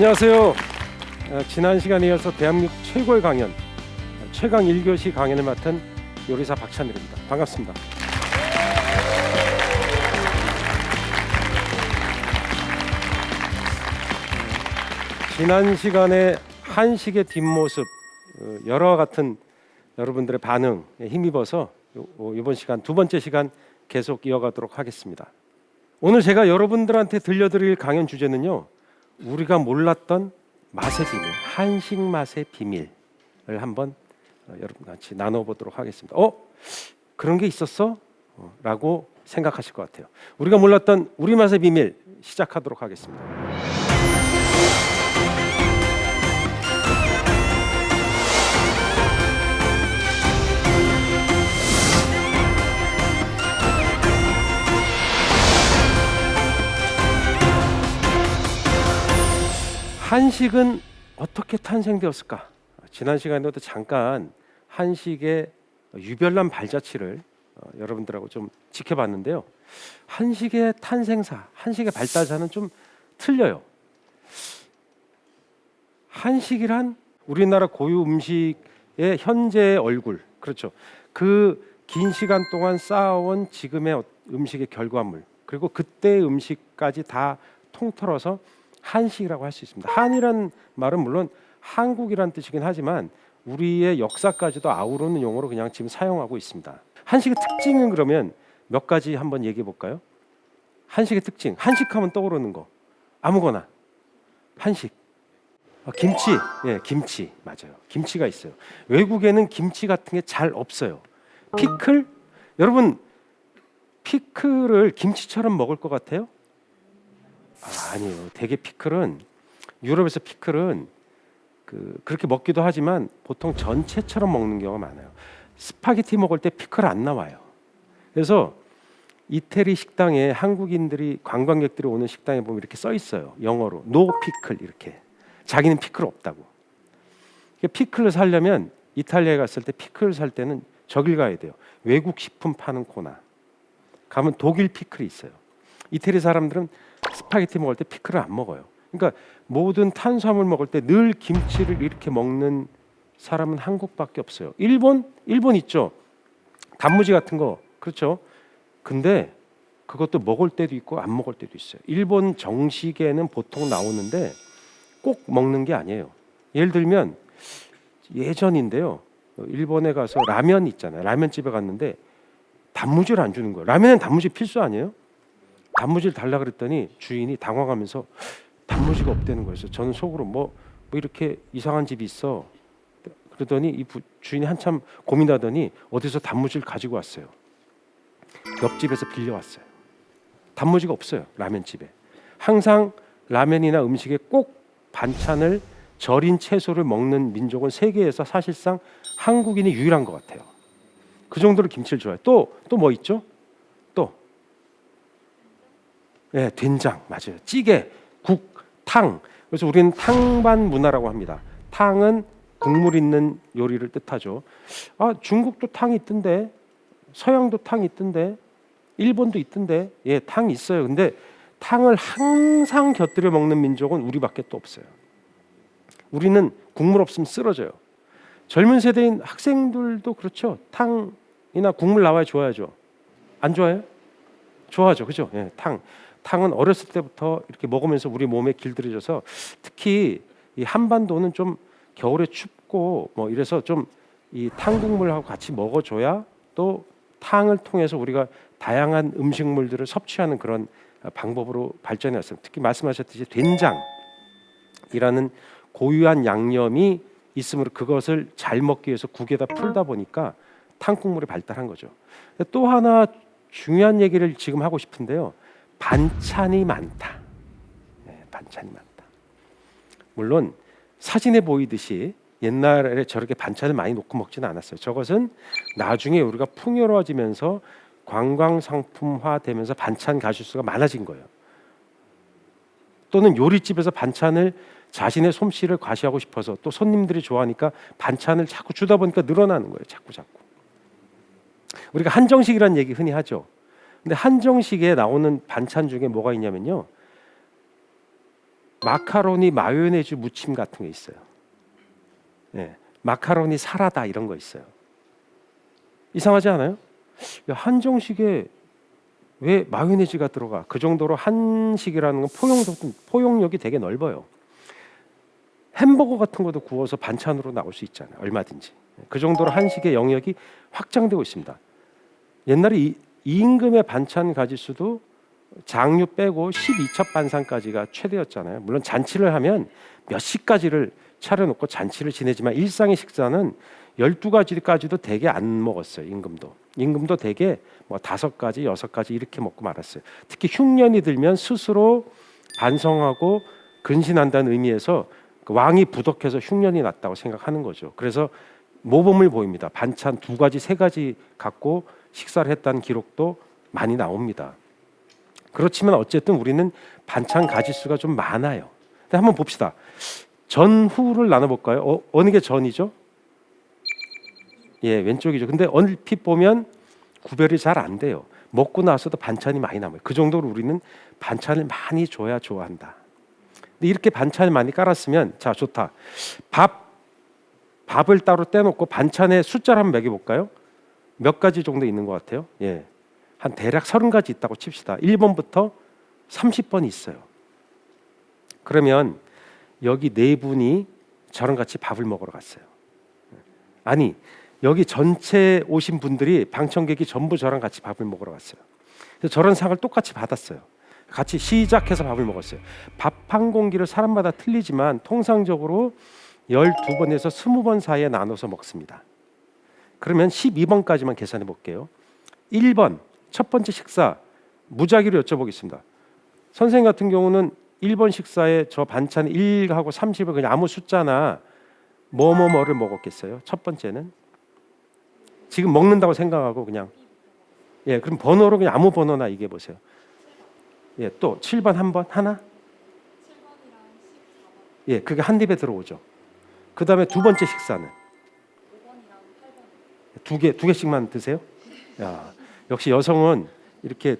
안녕하세요. 지난 시간에 이어서 대한민국 최고의 강연, 최강 1교시 강연을 맡은 요리사 박찬일입니다. 반갑습니다. 지난 시간에 한식의 뒷모습, 열화와 같은 여러분들의 반응에 힘입어서 이번 시간 두 번째 시간 계속 이어가도록 하겠습니다. 오늘 제가 여러분들한테 들려드릴 강연 주제는요, 우리가 몰랐던 맛의 비밀, 한식 맛의 비밀을 한번 여러분 같이 나눠보도록 하겠습니다. 그런 게 있었어? 라고 생각하실 것 같아요. 우리가 몰랐던 우리 맛의 비밀 시작하도록 하겠습니다. 한식은 어떻게 탄생되었을까? 지난 시간에도 잠깐 한식의 유별난 발자취를 여러분들하고 좀 지켜봤는데요. 한식의 탄생사, 한식의 발달사는 좀 틀려요. 한식이란 우리나라 고유 음식의 현재의 얼굴, 그렇죠. 그 긴 시간 동안 쌓아온 지금의 음식의 결과물, 그리고 그때의 음식까지 다 통틀어서 한식이라고 할 수 있습니다. 한이란 말은 물론 한국이란 뜻이긴 하지만 우리의 역사까지도 아우르는 용어로 그냥 지금 사용하고 있습니다. 한식의 특징은 그러면 몇 가지 한번 얘기해 볼까요? 한식의 특징, 한식하면 떠오르는 거 아무거나. 한식, 김치, 김치 맞아요. 김치가 있어요. 외국에는 김치 같은 게 잘 없어요. 피클, 여러분 피클을 김치처럼 먹을 것 같아요? 아니에요. 대개 피클은, 유럽에서 피클은 그렇게 먹기도 하지만 보통 전체처럼 먹는 경우가 많아요. 스파게티 먹을 때 피클 안 나와요. 그래서 이태리 식당에 한국인들이, 관광객들이 오는 식당에 보면 이렇게 써 있어요. 영어로 노 피클, 이렇게. 자기는 피클 없다고. 피클을 사려면 이탈리아에 갔을 때 피클을 살 때는 저길 가야 돼요. 외국 식품 파는 코나 가면 독일 피클이 있어요. 이태리 사람들은 스파게티 먹을 때 피클을 안 먹어요. 그러니까 모든 탄수화물 먹을 때 늘 김치를 이렇게 먹는 사람은 한국밖에 없어요. 일본 있죠. 단무지 같은 거, 그렇죠. 근데 그것도 먹을 때도 있고 안 먹을 때도 있어요. 일본 정식에는 보통 나오는데 꼭 먹는 게 아니에요. 예를 들면 예전인데요. 일본에 가서 라면 있잖아요. 라면집에 갔는데 단무지를 안 주는 거예요. 라면은 단무지 필수 아니에요? 단무지를 달라 그랬더니 주인이 당황하면서 단무지가 없다는 거예요. 저는 속으로 뭐 이렇게 이상한 집이 있어. 그러더니 이 주인이 한참 고민하더니 어디서 단무지를 가지고 왔어요. 옆집에서 빌려왔어요. 단무지가 없어요. 라면집에. 항상 라면이나 음식에 꼭 반찬을, 절인 채소를 먹는 민족은 세계에서 사실상 한국인이 유일한 것 같아요. 그 정도로 김치를 좋아해요. 또 뭐 있죠? 된장, 맞아요. 찌개, 국, 탕. 그래서 우리는 탕반 문화라고 합니다. 탕은 국물 있는 요리를 뜻하죠. 중국도 탕이 있던데, 서양도 탕이 있던데, 일본도 있던데, 탕이 있어요. 근데 탕을 항상 곁들여 먹는 민족은 우리밖에 또 없어요. 우리는 국물 없으면 쓰러져요. 젊은 세대인 학생들도 그렇죠. 탕이나 국물 나와야 좋아하죠. 안 좋아해요? 좋아하죠, 그죠? 탕은 어렸을 때부터 이렇게 먹으면서 우리 몸에 길들여져서, 특히 이 한반도는 좀 겨울에 춥고 뭐 이래서 좀 이 탕국물하고 같이 먹어줘야 또 탕을 통해서 우리가 다양한 음식물들을 섭취하는 그런 방법으로 발전해 왔습니다. 특히 말씀하셨듯이 된장이라는 고유한 양념이 있으므로 그것을 잘 먹기 위해서 국에다 풀다 보니까 탕국물이 발달한 거죠. 또 하나 중요한 얘기를 지금 하고 싶은데요. 반찬이 많다. 반찬이 많다. 물론 사진에 보이듯이 옛날에 저렇게 반찬을 많이 놓고 먹지는 않았어요. 저것은 나중에 우리가 풍요로워지면서 관광 상품화 되면서 반찬 가짓수가 많아진 거예요. 또는 요리집에서 반찬을, 자신의 솜씨를 과시하고 싶어서 또 손님들이 좋아하니까 반찬을 자꾸 주다 보니까 늘어나는 거예요. 자꾸. 우리가 한정식이라는 얘기 흔히 하죠. 근데 한정식에 나오는 반찬 중에 뭐가 있냐면요, 마카로니 마요네즈 무침 같은 게 있어요. 예, 마카로니 사라다 이런 거 있어요. 이상하지 않아요? 야, 한정식에 왜 마요네즈가 들어가? 그 정도로 한식이라는 건 포용력이 되게 넓어요. 햄버거 같은 것도 구워서 반찬으로 나올 수 있잖아요. 얼마든지. 그 정도로 한식의 영역이 확장되고 있습니다. 옛날에 임금의 반찬 가짓수도 장류 빼고 12첩 반상까지가 최대였잖아요. 물론 잔치를 하면 몇십 가지를 차려놓고 잔치를 지내지만 일상의 식사는 12가지까지도 되게 안 먹었어요. 임금도 되게 뭐 5가지, 6가지 이렇게 먹고 말았어요. 특히 흉년이 들면 스스로 반성하고 근신한다는 의미에서 그 왕이 부덕해서 흉년이 났다고 생각하는 거죠. 그래서 모범을 보입니다. 반찬 2가지, 3가지 갖고 식사를 했다는 기록도 많이 나옵니다. 그렇지만 어쨌든 우리는 반찬 가짓수가 좀 많아요. 근데 한번 봅시다. 전후를 나눠볼까요? 어느 게 전이죠? 예, 왼쪽이죠. 근데 얼핏 보면 구별이 잘 안 돼요. 먹고 나서도 반찬이 많이 남아요. 그 정도로 우리는 반찬을 많이 줘야 좋아한다. 근데 이렇게 반찬을 많이 깔았으면 자, 좋다. 밥을 따로 떼놓고 반찬의 숫자를 한번 매겨볼까요? 몇 가지 정도 있는 것 같아요? 예, 한 대략 30가지 있다고 칩시다. 1번부터 30번이 있어요. 그러면 여기 4분이 저랑 같이 밥을 먹으러 갔어요. 아니, 여기 전체 오신 분들이 방청객이 전부 저랑 같이 밥을 먹으러 갔어요. 그래서 저런 상을 똑같이 받았어요. 같이 시작해서 밥을 먹었어요. 밥 한 공기를 사람마다 틀리지만 통상적으로 12번에서 20번 사이에 나눠서 먹습니다. 그러면 12번까지만 계산해 볼게요. 1번 첫 번째 식사 무작위로 여쭤보겠습니다. 선생님 같은 경우는 1번 식사에 저 반찬 1하고 30을 그냥 아무 숫자나 뭐를 먹었겠어요? 첫 번째는 지금 먹는다고 생각하고 그냥 예, 그럼 번호로 그냥 아무 번호나 얘기해 보세요. 예, 또 7번 한 번 하나? 예, 그게 한 입에 들어오죠. 그 다음에 두 번째 식사는 2개씩만 드세요? 야, 역시 여성은 이렇게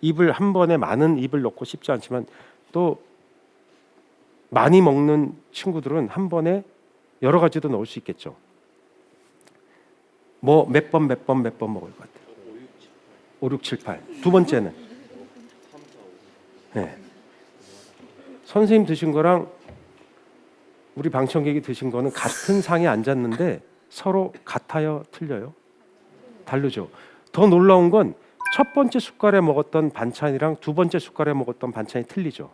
입을 한 번에 많은 입을 넣고 싶지 않지만 또 많이 먹는 친구들은 한 번에 여러 가지도 넣을 수 있겠죠. 뭐 몇 번 먹을 것 같아요? 5, 6, 7, 8. 두 번째는 네. 선생님 드신 거랑 우리 방청객이 드신 거는 같은 상에 앉았는데 서로 같아요? 틀려요? 다르죠. 더 놀라운 건 첫 번째 숟갈에 먹었던 반찬이랑 두 번째 숟갈에 먹었던 반찬이 틀리죠.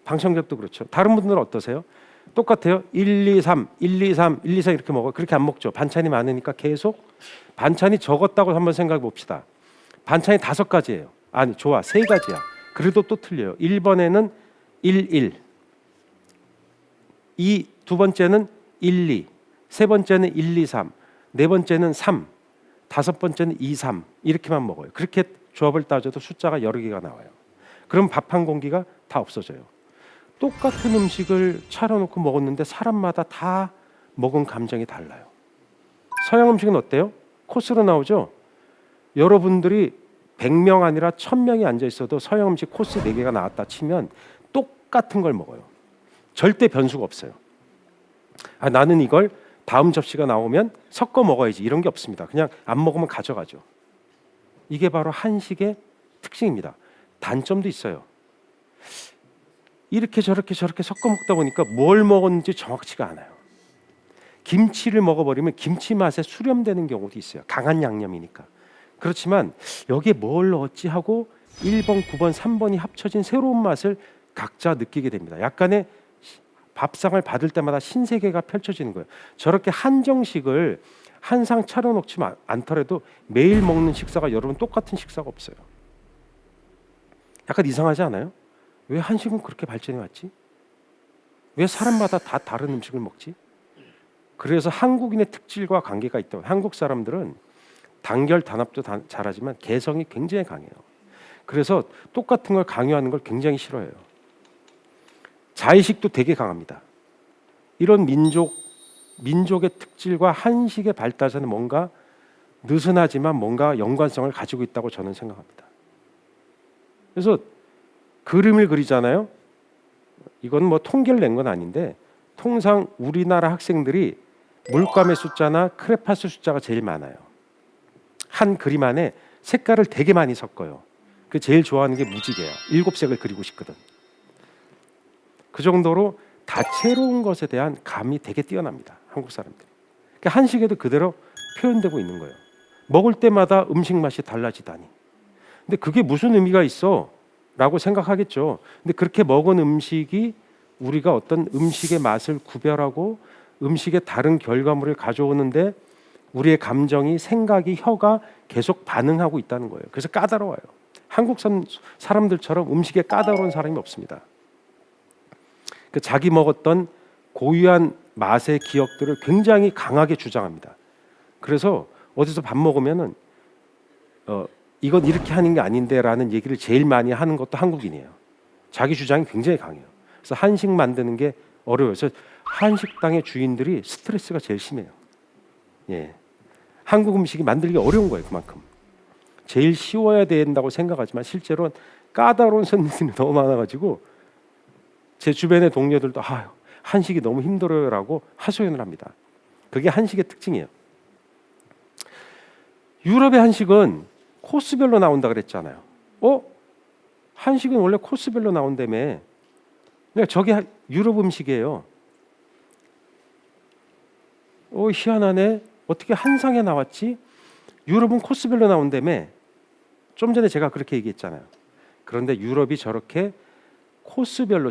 방청객도 그렇죠. 다른 분들은 어떠세요? 똑같아요. 1, 2, 3, 1, 2, 3, 1, 2, 4 이렇게 먹어요. 그렇게 안 먹죠. 반찬이 많으니까 계속 반찬이 적었다고 한번 생각해 봅시다. 반찬이 5가지예요. 아니, 좋아. 3가지야. 그래도 또 틀려요. 1번에는 1, 1. 두 번째는 1, 2. 세 번째는 1, 2, 3. 네 번째는 3. 5번째는 2, 3. 이렇게만 먹어요. 그렇게 조합을 따져도 숫자가 여러 개가 나와요. 그럼 밥 한 공기가 다 없어져요. 똑같은 음식을 차려놓고 먹었는데 사람마다 다 먹은 감정이 달라요. 서양 음식은 어때요? 코스로 나오죠? 여러분들이 100명 아니라 1000명이 앉아 있어도 서양 음식 코스 4개가 나왔다 치면 똑같은 걸 먹어요. 절대 변수가 없어요. 아, 나는 이걸 다음 접시가 나오면 섞어 먹어야지 이런 게 없습니다. 그냥 안 먹으면 가져가죠. 이게 바로 한식의 특징입니다. 단점도 있어요. 이렇게 저렇게 섞어 먹다 보니까 뭘 먹었는지 정확치가 않아요. 김치를 먹어버리면 김치 맛에 수렴되는 경우도 있어요. 강한 양념이니까. 그렇지만 여기에 뭘 넣었지 하고 1번, 9번, 3번이 합쳐진 새로운 맛을 각자 느끼게 됩니다. 약간의 밥상을 받을 때마다 신세계가 펼쳐지는 거예요. 저렇게 한정식을 한 상 차려놓지 않더라도 매일 먹는 식사가 여러분 똑같은 식사가 없어요. 약간 이상하지 않아요? 왜 한식은 그렇게 발전해 왔지? 왜 사람마다 다 다른 음식을 먹지? 그래서 한국인의 특질과 관계가 있다고. 한국 사람들은 단결 단합도 잘하지만 개성이 굉장히 강해요. 그래서 똑같은 걸 강요하는 걸 굉장히 싫어해요. 자의식도 되게 강합니다. 이런 민족의 특질과 한식의 발달에는 뭔가 느슨하지만 뭔가 연관성을 가지고 있다고 저는 생각합니다. 그래서 그림을 그리잖아요. 이건 뭐 통계를 낸 건 아닌데 통상 우리나라 학생들이 물감의 숫자나 크레파스 숫자가 제일 많아요. 한 그림 안에 색깔을 되게 많이 섞어요. 그 제일 좋아하는 게 무지개야. 7색을 그리고 싶거든. 그 정도로 다채로운 것에 대한 감이 되게 뛰어납니다. 한국 사람들이. 그러니까 한식에도 그대로 표현되고 있는 거예요. 먹을 때마다 음식 맛이 달라지다니. 근데 그게 무슨 의미가 있어? 라고 생각하겠죠. 근데 그렇게 먹은 음식이 우리가 어떤 음식의 맛을 구별하고 음식의 다른 결과물을 가져오는데 우리의 감정이, 생각이, 혀가 계속 반응하고 있다는 거예요. 그래서 까다로워요. 한국 사람들처럼 음식에 까다로운 사람이 없습니다. 그 자기 먹었던 고유한 맛의 기억들을 굉장히 강하게 주장합니다. 그래서 어디서 밥 먹으면은 이건 이렇게 하는 게 아닌데라는 얘기를 제일 많이 하는 것도 한국인이에요. 자기 주장이 굉장히 강해요. 그래서 한식 만드는 게 어려워요. 그래서 한식당의 주인들이 스트레스가 제일 심해요. 예, 한국 음식이 만들기 어려운 거예요. 그만큼 제일 쉬워야 된다고 생각하지만 실제로는 까다로운 손님들이 너무 많아가지고 제 주변의 동료들도 한식이 너무 힘들어요라고 하소연을 합니다. 그게 한식의 특징이에요. 유럽의 한식은 코스별로 나온다 그랬잖아요. 한식은 원래 코스별로 나온다며. 그러니까 저게 유럽 음식이에요. 희한하네. 어떻게 한 상에 나왔지? 유럽은 코스별로 나온다며. 좀 전에 제가 그렇게 얘기했잖아요. 그런데 유럽이 저렇게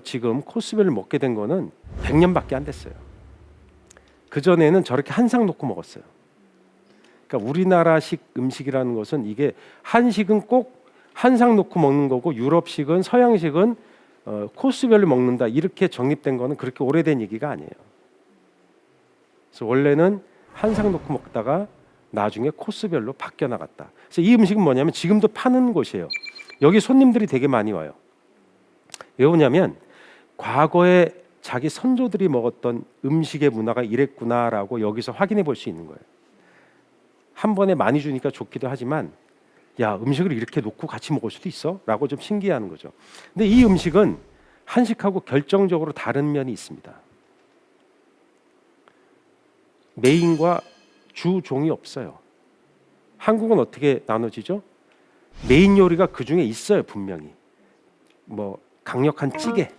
지금 코스별로 먹게 된 거는 100년밖에 안 됐어요. 그전에는 저렇게 한 상 놓고 먹었어요. 그러니까 우리나라식 음식이라는 것은 이게 한식은 꼭 한 상 놓고 먹는 거고 유럽식은, 서양식은 코스별로 먹는다, 이렇게 정립된 거는 그렇게 오래된 얘기가 아니에요. 그래서 원래는 한 상 놓고 먹다가 나중에 코스별로 바뀌어 나갔다. 그래서 이 음식은 뭐냐면 지금도 파는 곳이에요. 여기 손님들이 되게 많이 와요. 왜 오냐면 과거에 자기 선조들이 먹었던 음식의 문화가 이랬구나라고 여기서 확인해 볼 수 있는 거예요. 한 번에 많이 주니까 좋기도 하지만 야, 음식을 이렇게 놓고 같이 먹을 수도 있어? 라고 좀 신기해하는 거죠. 근데 이 음식은 한식하고 결정적으로 다른 면이 있습니다. 메인과 주종이 없어요. 한국은 어떻게 나눠지죠? 메인 요리가 그 중에 있어요. 분명히 뭐 강력한 찌개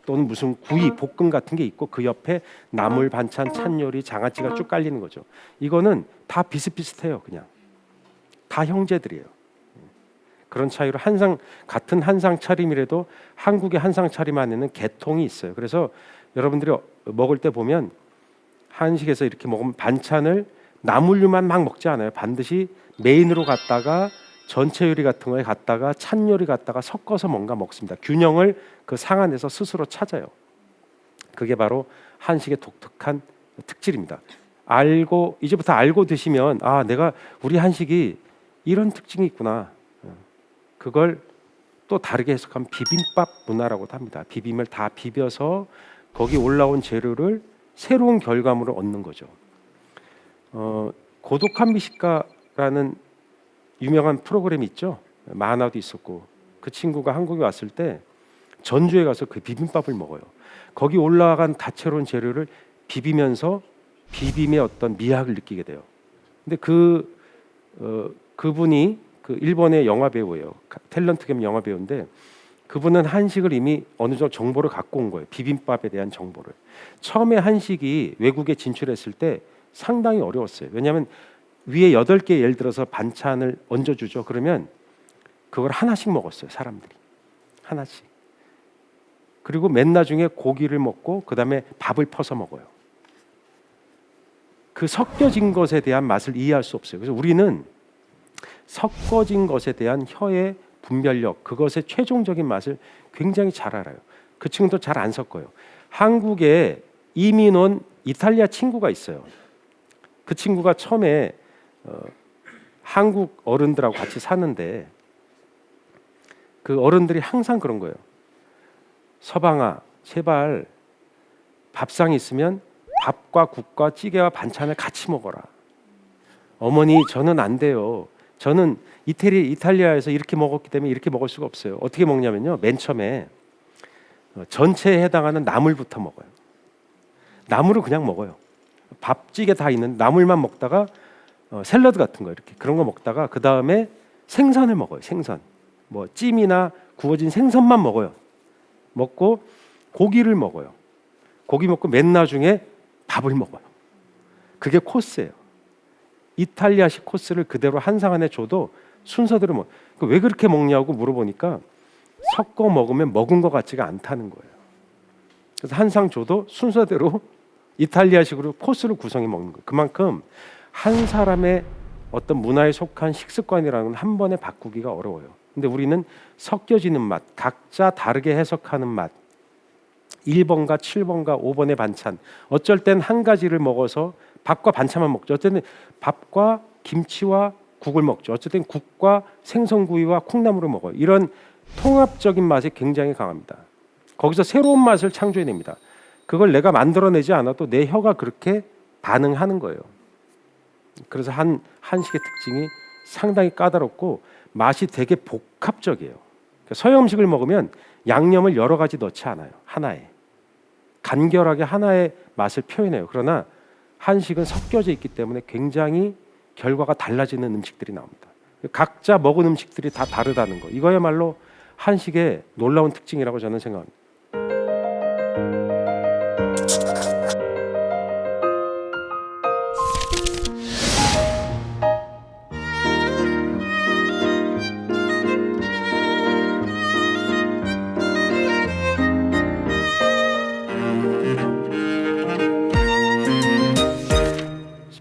또는 무슨 구이, 볶음 같은 게 있고 그 옆에 나물 반찬, 찬요리, 장아찌가 쭉 깔리는 거죠. 이거는 다 비슷비슷해요. 그냥 다 형제들이에요. 그런 차이로 같은 한상 차림이라도 한국의 한상 차림 안에는 계통이 있어요. 그래서 여러분들이 먹을 때 보면 한식에서 이렇게 먹으면 반찬을 나물류만 막 먹지 않아요. 반드시 메인으로 갔다가 전체 요리 같은 거에 갔다가 찬 요리 갔다가 섞어서 뭔가 먹습니다. 균형을 그 상 안에서 스스로 찾아요. 그게 바로 한식의 독특한 특질입니다. 이제부터 알고 드시면 내가 우리 한식이 이런 특징이 있구나. 그걸 또 다르게 해석하면 비빔밥 문화라고도 합니다. 비빔을 다 비벼서 거기 올라온 재료를 새로운 결과물을 얻는 거죠. 고독한 미식가라는 유명한 프로그램이 있죠. 만화도 있었고 그 친구가 한국에 왔을 때 전주에 가서 그 비빔밥을 먹어요. 거기 올라간 다채로운 재료를 비비면서 비빔의 어떤 미학을 느끼게 돼요. 근데 그분이 그 일본의 영화 배우예요. 탤런트 겸 영화 배우인데 그분은 한식을 이미 어느 정도 정보를 갖고 온 거예요. 비빔밥에 대한 정보를. 처음에 한식이 외국에 진출했을 때 상당히 어려웠어요. 왜냐하면 위에 8개 예를 들어서 반찬을 얹어주죠. 그러면 그걸 하나씩 먹었어요. 사람들이 하나씩. 그리고 맨 나중에 고기를 먹고 그 다음에 밥을 퍼서 먹어요. 그 섞여진 것에 대한 맛을 이해할 수 없어요. 그래서 우리는 섞어진 것에 대한 혀의 분별력, 그것의 최종적인 맛을 굉장히 잘 알아요. 그 친구도 잘 안 섞어요. 한국에 이민 온 이탈리아 친구가 있어요. 그 친구가 처음에 한국 어른들하고 같이 사는데 그 어른들이 항상 그런 거예요. 서방아, 제발 밥상이 있으면 밥과 국과 찌개와 반찬을 같이 먹어라. 어머니, 저는 안 돼요. 저는 이탈리아에서 이렇게 먹었기 때문에 이렇게 먹을 수가 없어요. 어떻게 먹냐면요, 맨 처음에 전체에 해당하는 나물부터 먹어요. 나물을 그냥 먹어요. 밥찌개 다 있는 나물만 먹다가 샐러드 같은 거 이렇게 그런 거 먹다가 그 다음에 생선을 먹어요. 생선, 뭐 찜이나 구워진 생선만 먹어요. 먹고 고기를 먹어요. 고기 먹고 맨 나중에 밥을 먹어요. 그게 코스예요. 이탈리아식 코스를 그대로 한상 안에 줘도 순서대로 먹어요. 왜 그렇게 먹냐고 물어보니까 섞어 먹으면 먹은 것 같지가 않다는 거예요. 그래서 한상 줘도 순서대로 이탈리아식으로 코스를 구성해 먹는 거예요. 그만큼 한 사람의 어떤 문화에 속한 식습관이라는 건 한 번에 바꾸기가 어려워요. 근데 우리는 섞여지는 맛, 각자 다르게 해석하는 맛, 1번과 7번과 5번의 반찬, 어쩔 땐 한 가지를 먹어서 밥과 반찬만 먹죠. 어쩔 땐 밥과 김치와 국을 먹죠. 어쩔 땐 국과 생선구이와 콩나물을 먹어요. 이런 통합적인 맛이 굉장히 강합니다. 거기서 새로운 맛을 창조해냅니다. 그걸 내가 만들어내지 않아도 내 혀가 그렇게 반응하는 거예요. 그래서 한식의 특징이 상당히 까다롭고 맛이 되게 복합적이에요. 그러니까 서양 음식을 먹으면 양념을 여러 가지 넣지 않아요. 하나에 간결하게 하나의 맛을 표현해요. 그러나 한식은 섞여져 있기 때문에 굉장히 결과가 달라지는 음식들이 나옵니다. 각자 먹은 음식들이 다 다르다는 거, 이거야말로 한식의 놀라운 특징이라고 저는 생각합니다.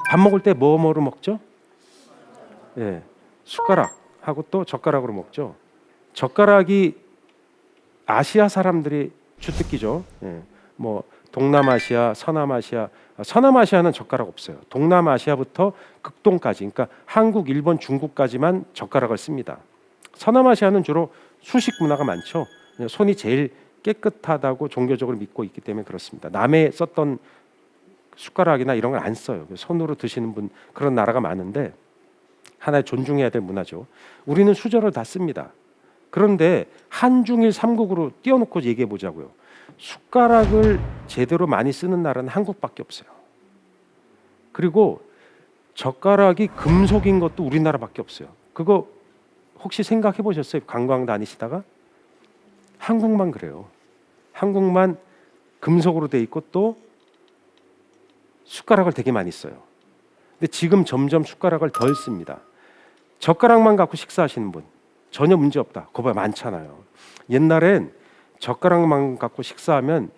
밥 먹을 때 뭐로 먹죠? 예, 숟가락하고 또 젓가락으로 먹죠. 젓가락이 아시아 사람들이 주특기죠. 예, 뭐 동남아시아, 서남아시아, 서남아시아는 젓가락 없어요. 동남아시아부터 극동까지, 그러니까 한국, 일본, 중국까지만 젓가락을 씁니다. 서남아시아는 주로 수식 문화가 많죠. 손이 제일 깨끗하다고 종교적으로 믿고 있기 때문에 그렇습니다. 남해 썼던 숟가락이나 이런 걸 안 써요. 손으로 드시는 분, 그런 나라가 많은데 하나의 존중해야 될 문화죠. 우리는 수저를 다 씁니다. 그런데 한중일 삼국으로 띄워놓고 얘기해 보자고요. 숟가락을 제대로 많이 쓰는 나라는 한국밖에 없어요. 그리고 젓가락이 금속인 것도 우리나라밖에 없어요. 그거 혹시 생각해 보셨어요? 관광 다니시다가 한국만 그래요. 한국만 금속으로 돼 있고 또 숟가락을 되게 많이 써요. 근데 지금 점점 숟가락을 덜 씁니다. 젓가락만 갖고 식사하시는 분 전혀 문제 없다. 그거 봐, 많잖아요. 옛날엔 젓가락만 갖고 식사하면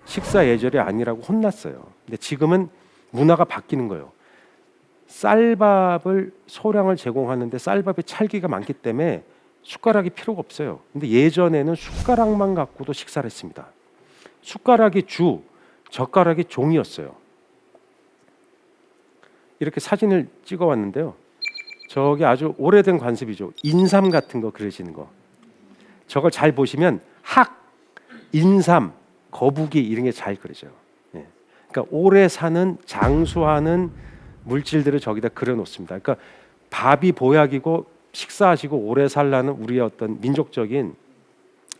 식사 예절이 아니라고 혼났어요. 근데 지금은 문화가 바뀌는 거예요. 쌀밥을 소량을 제공하는데 쌀밥에 찰기가 많기 때문에 숟가락이 필요가 없어요. 근데 예전에는 숟가락만 갖고도 식사를 했습니다. 숟가락이 주, 젓가락이 종이었어요. 이렇게 사진을 찍어 왔는데요. 저기 아주 오래된 관습이죠. 인삼 같은 거 그리시는 거. 저걸 잘 보시면 학, 인삼, 거북이 이런 게 잘 그려져요. 예. 그러니까 오래 사는, 장수하는 물질들을 저기다 그려 놓습니다. 그러니까 밥이 보약이고 식사하시고 오래 살라는 우리의 어떤 민족적인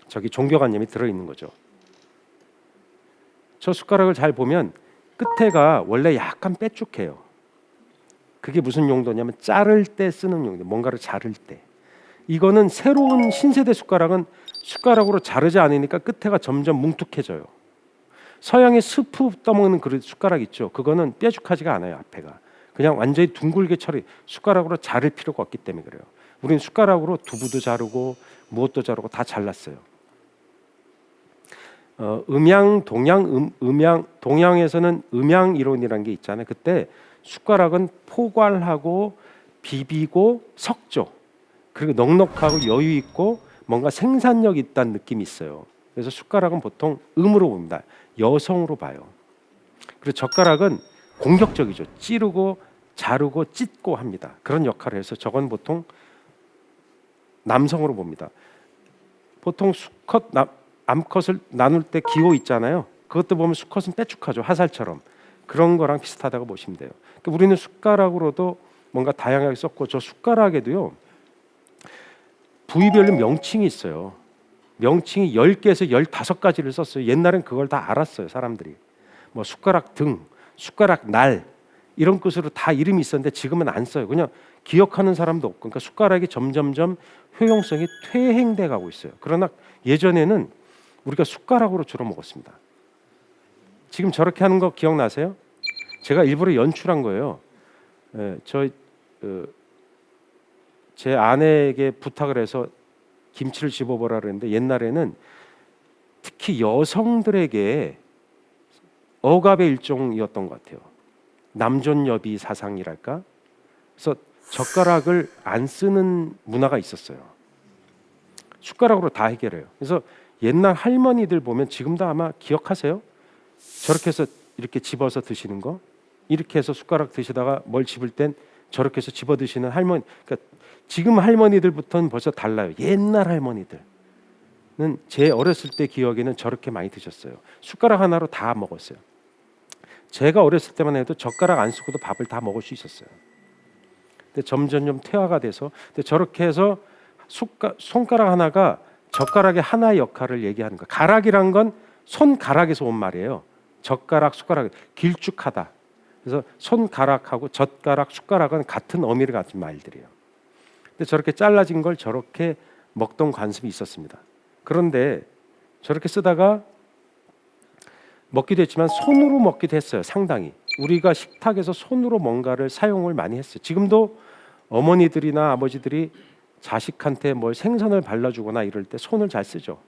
저기 종교관념이 들어 있는 거죠. 저 숟가락을 잘 보면 끝에가 원래 약간 빼쭉해요. 그게 무슨 용도냐면 자를 때 쓰는 용도, 뭔가를 자를 때. 이거는 새로운 신세대 숟가락은 숟가락으로 자르지 않으니까 끝에가 점점 뭉툭해져요. 서양의 스프 떠먹는 그 숟가락 있죠. 그거는 뾰족하지가 않아요. 앞에가 그냥 완전히 둥글게 처리. 숟가락으로 자를 필요가 없기 때문에 그래요. 우리는 숟가락으로 두부도 자르고 무엇도 자르고 다 잘랐어요. 음양, 동양, 동양에서는 음양 이론이라는 게 있잖아요. 그때 숟가락은 포괄하고 비비고 섞죠. 그리고 넉넉하고 여유 있고 뭔가 생산력 있다는 느낌이 있어요. 그래서 숟가락은 보통 음으로 봅니다. 여성으로 봐요. 그리고 젓가락은 공격적이죠. 찌르고 자르고 찢고 합니다. 그런 역할을 해서 저건 보통 남성으로 봅니다. 보통 수컷, 암컷을 나눌 때 기호 있잖아요. 그것도 보면 수컷은 빼쭉하죠. 화살처럼. 그런 거랑 비슷하다고 보시면 돼요. 그러니까 우리는 숟가락으로도 뭔가 다양하게 썼고 저 숟가락에도요 부위별로 명칭이 있어요. 명칭이 10개에서 15가지를 썼어요. 옛날엔 그걸 다 알았어요, 사람들이. 뭐 숟가락 등, 숟가락 날 이런 것으로 다 이름이 있었는데 지금은 안 써요. 그냥 기억하는 사람도 없고. 그러니까 숟가락이 점점점 효용성이 퇴행돼 가고 있어요. 그러나 예전에는 우리가 숟가락으로 주로 먹었습니다. 지금 저렇게 하는 거 기억나세요? 제가 일부러 연출한 거예요. 제 아내에게 부탁을 해서 김치를 집어보라 그랬는데 옛날에는 특히 여성들에게 억압의 일종이었던 것 같아요. 남존여비 사상이랄까? 그래서 젓가락을 안 쓰는 문화가 있었어요. 숟가락으로 다 해결해요. 그래서 옛날 할머니들 보면 지금도 아마 기억하세요? 저렇게 해서 이렇게 집어서 드시는 거, 이렇게 해서 숟가락 드시다가 뭘 집을 땐 저렇게 해서 집어 드시는 할머니. 그러니까 지금 할머니들부터는 벌써 달라요. 옛날 할머니들은 제 어렸을 때 기억에는 저렇게 많이 드셨어요. 숟가락 하나로 다 먹었어요. 제가 어렸을 때만 해도 젓가락 안 쓰고도 밥을 다 먹을 수 있었어요. 근데 점점 좀 퇴화가 돼서, 근데 저렇게 해서 손가락 하나가 젓가락의 하나의 역할을 얘기하는 거예요. 가락이란 건 손가락에서 온 말이에요. 젓가락, 숟가락, 길쭉하다. 그래서 손가락하고 젓가락, 숟가락은 같은 어미를 가진 말들이에요. 근데 저렇게 잘라진 걸 저렇게 먹던 관습이 있었습니다. 그런데 저렇게 쓰다가 먹기도 했지만 손으로 먹기도 했어요. 상당히. 우리가 식탁에서 손으로 뭔가를 사용을 많이 했어요. 지금도 어머니들이나 아버지들이 자식한테 뭘 생선을 발라주거나 이럴 때 손을 잘 쓰죠.